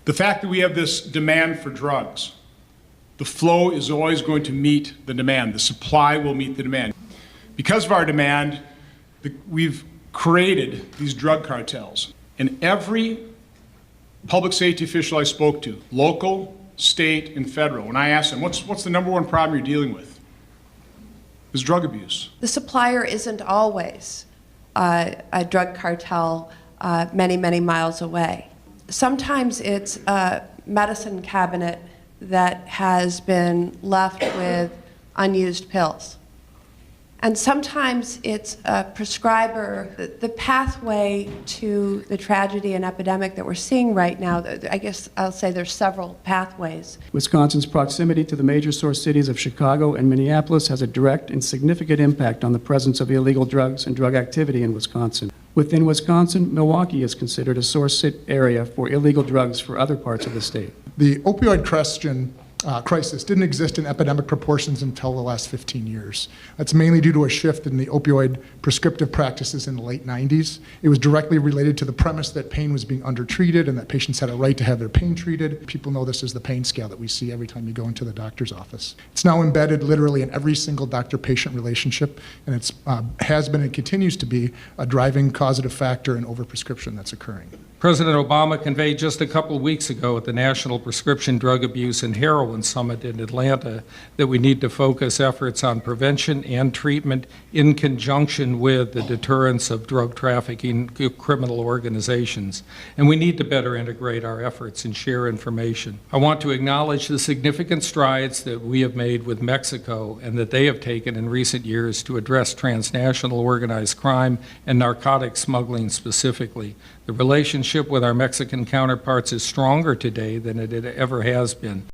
The fact that we have this demand for drugs, the flow is always going to meet the demand. The supply will meet the demand. Because of our demand, we've created these drug cartels. And every public safety official I spoke to, local, state, and federal, when I asked them, what's the number one problem you're dealing with? It was drug abuse. The supplier isn't always a drug cartel many, many miles away. Sometimes it's a medicine cabinet that has been left with unused pills. And sometimes it's a prescriber. The pathway to the tragedy and epidemic that we're seeing right now, I guess I'll say there's several pathways. Wisconsin's proximity to the major source cities of Chicago and Minneapolis has a direct and significant impact on the presence of illegal drugs and drug activity in Wisconsin. Within Wisconsin, Milwaukee is considered a source area for illegal drugs for other parts of the state. The opioid crisis didn't exist in epidemic proportions until the last 15 years. That's mainly due to a shift in the opioid prescriptive practices in the late 90s. It was directly related to the premise that pain was being undertreated and that patients had a right to have their pain treated. People know this as the pain scale that we see every time you go into the doctor's office. It's now embedded literally in every single doctor-patient relationship, and it has been and continues to be a driving causative factor in overprescription that's occurring. President Obama conveyed just a couple of weeks ago at the National Prescription Drug Abuse and Heroin Summit in Atlanta that we need to focus efforts on prevention and treatment in conjunction with the deterrence of drug trafficking criminal organizations. And we need to better integrate our efforts and share information. I want to acknowledge the significant strides that we have made with Mexico and that they have taken in recent years to address transnational organized crime and narcotics smuggling specifically. The relationship with our Mexican counterparts is stronger today than it ever has been.